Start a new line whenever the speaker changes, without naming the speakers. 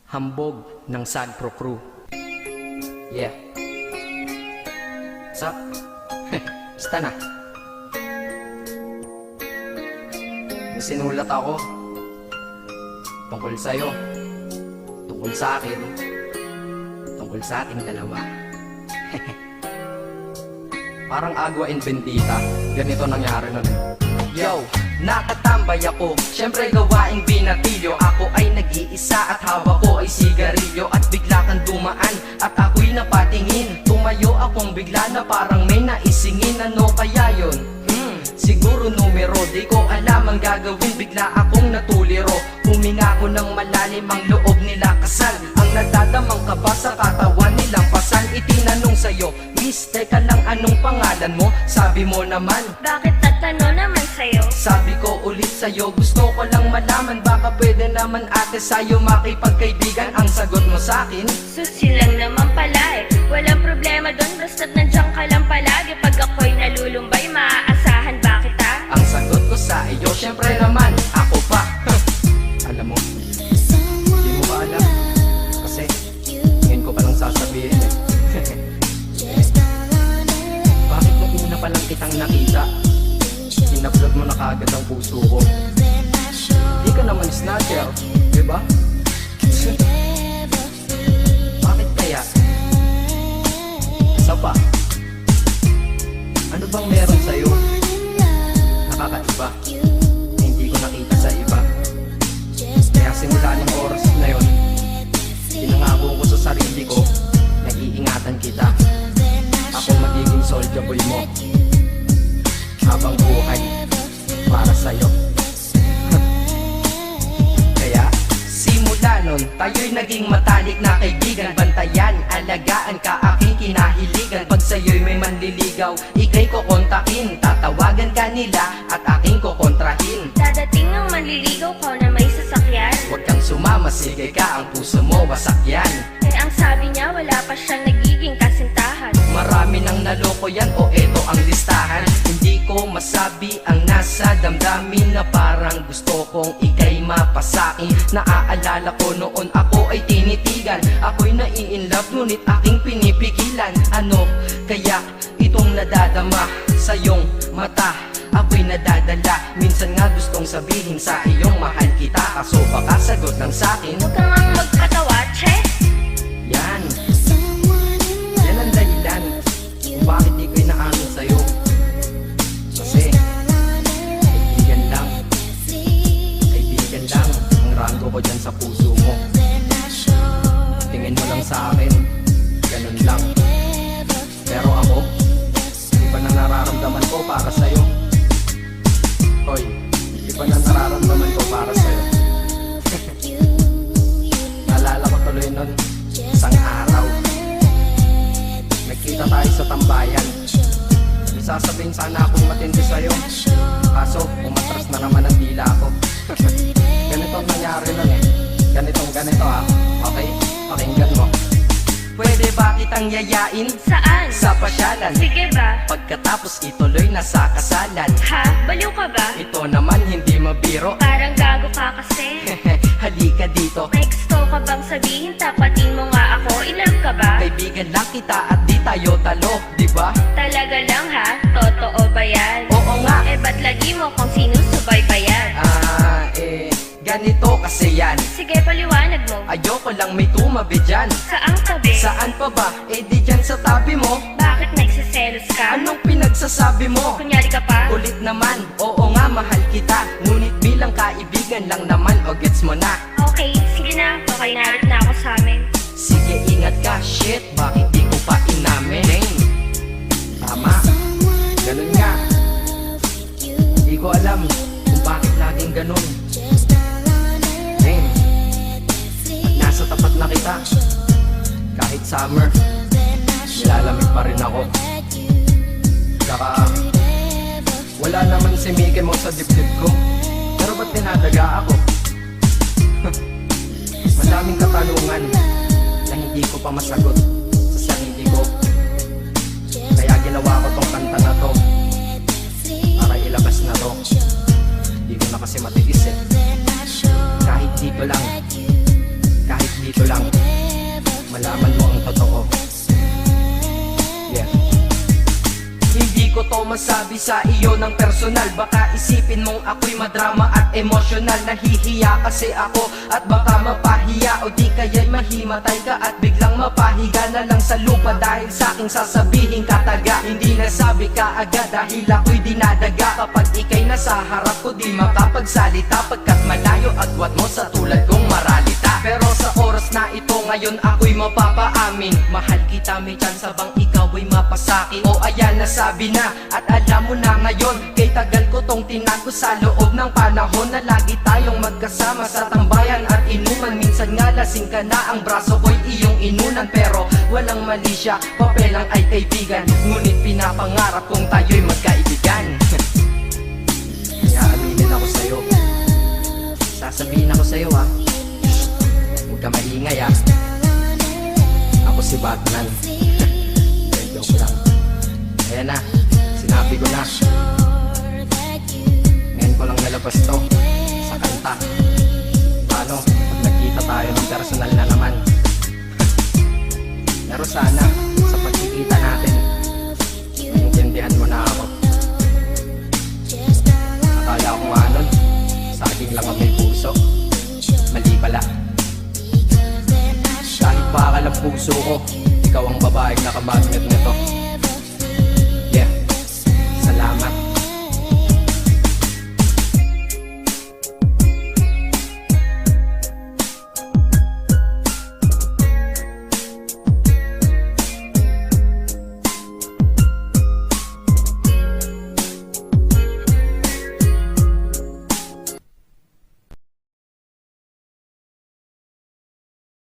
Hambog ng Sagpro Crew. Yeah. What's up? Basta na. May sinulat ako tungkol sa'yo, tungkol sa akin, tungkol sa ating dalawa. Parang Agua and Bendita. Ganito nangyari nun. Yo, nakatambay ako, syempre gawaing binatilyo. Ako ay nag-iisa at hawak ko ay sigarilyo. At bigla kang dumaan at ako'y napatingin. Tumayo akong bigla na parang may naisingin. Ano kaya yun? Siguro numero, di ko alam ang gagawin. Bigla akong natuliro, huminga ko ng malalim, ang loob nila kasal. Ang nagdadamang kaba sa katawan nilang pasan. Itinanong sa'yo, miss, teka lang, anong pangalan mo? Sabi mo naman,
bakit tatanong naman sa'yo?
sabi ko ulit sa'yo, gusto ko lang malaman. Baka pwede naman ate sa'yo makipagkaibigan. Ang sagot mo sa'kin,
Susi lang naman pala eh. Walang problema doon, basta't nandiyan ka lang palagi. Pag ako'y nalulumbay, maaasahan ba kita?
ang sagot ko sa iyo, syempre naman, ako pa. Alam mo, hindi mo ba alam? Kasi, ngayon ko palang sasabihin eh. Bakit nung una pa lang kitang nakita, inablog mo na kaagad ang puso ko? Di ka naman snatcher, diba? Bakit kaya? Isa pa, ano bang meron sa'yo? Nakakaiba, hindi ko nakita sa iba. Kaya simula ng oras na yun, pinangako ko sa sarili ko, nag-iingatan kita. Ako magiging soldier boy mo habang buhay para sa'yo. Kaya simula nun, tayo'y naging matalik na kaibigan. Bantayan, alagaan ka, aking kinahiligan. Pag sa'yo'y may manliligaw, ika'y kukontakin. Tatawagan ka nila at aking kukontrahin.
Dadating ang manliligaw ko na may sasakyan.
Huwag kang sumama, sige ka, ang puso mo wasak yan.
Eh ang sabi niya, wala pa siyang nagiging kasintahan.
Marami nang naloko yan, o eto ang listahan. Hindi ko masabi ang nasa damdamin, na parang gusto kong ika'y mapasakin. Naaalala ko noon ako ay tinitigan, ako'y nai-inlove ngunit aking pinipigilan. Ano kaya itong nadadama sa iyong mata? Ako'y nadadala, minsan nga gustong sabihin sa iyong mahal kita. Kaso baka sagot lang sa'kin,
Huwag kang ang magpatawa, che.
yan ang dahilan kung bakit di ko'y naamin sa'yo. Kasi kaibigan lang ang rango ko dyan sa puso mo. Tingin mo lang sa akin, ganun lang. Pero ako, iba na nararamdaman ko para sa'yo. Hoy, iba na nararamdaman ko para sa'yo. Naalala ko tuloy nun, isang araw nagkita tayo sa tambayan. May sasabihin sana akong matindi sa'yo, kaso umatras na naman ang dila ko. Ganito ang nangyari nun eh. Ganito ha. Okay? Pakinggan mo. Pwede ba kitang yayain
Saan?
sa pasyalan?
Sige ba?
Pagkatapos ituloy na sa kasalan.
Ha? Baliw ka ba?
Ito naman hindi mabiro.
Parang gago ka kasi.
Halika dito,
May gusto ka bang sabihin? Tapatin mo nga ako. I-love ka ba?
kaibigan lang kita at di tayo talo, di ba?
Talaga lang ha? Totoo ba yan?
Oo nga.
Eh ba't lagi mo kung sinusubay pa yan?
Ganito kasi yan.
Sige, paliwanag mo.
Ayoko lang may tumabi dyan.
Saang tabi?
Saan pa ba? Eh di dyan sa tabi mo.
Bakit nagsiselos ka?
Anong pinagsasabi mo?
Kunyari ka pa?
Ulit naman, oo nga mahal kita. Ngunit bilang kaibigan lang naman, o gets mo na.
Okay, sige na. Okay, narit na ako sa amin.
Sige ingat ka, shit, bakit di ko pa inamin? Tama, ganun nga. Di ko alam kung bakit laging ganun. At nasa tapat na kita, kahit summer, nilalamig pa rin ako. Saka wala naman si Mickey mo sa dibdib ko, pero ba't dinadaga ako? Madaming katanungan na hindi ko pa masagot sa sarili ko. Kaya ginawa ko tong kanta na to para ilabas na to. Di ko na kasi matiis eh. Kahit dito lang, kahit dito lang malaman mo ang totoo. Yeah. Hindi ko to masabi sa iyo ng personal. Baka isipin mong ako'y madrama at emosyonal. Nahihiya kasi ako at baka mapahiya, o di kaya'y mahimatay ka at biglang mapahiga na lang sa lupa dahil sa aking sasabihin kataga. Hindi nasabi ka agad dahil ako'y dinadaga. Kapag ika'y nasa harap ko di makapagsalita, pagkat malayo agwat mo sa tulad kong maralita. Pero sa oras na ito ngayon ako'y mapapaamin, mahal kita, may tsansa bang ikaw ay mapasakin? O ayan, nasabi na at alam mo na ngayon. Kay tagal ko tong tinago sa loob ng panahon na lagi tayong magkasama sa tambayan at inuman. Minsan nga lasing ka na, ang braso ko'y iyong inunan. Pero walang mali siya, papelang ay kaibigan. Ngunit pinapangarap kong tayo'y magkaibigan. Kaya aminin ako sa'yo, sasabihin ako sa'yo ha, huwag ka maingay ha. Ako si Batman. Joke lang. Ayan na, sinabi ko na. Ngayon ko lang nalabas to sa kanta. Paano pag nagkita tayo ng personal na naman? Pero sana sa pagkikita natin maintindihan mo na ako. Akala ko nga nun saging lang ang may puso, mali pala. Kahit bakal ang puso ko, ikaw ang babaeng nakamagnet nito. Yeah, salamat.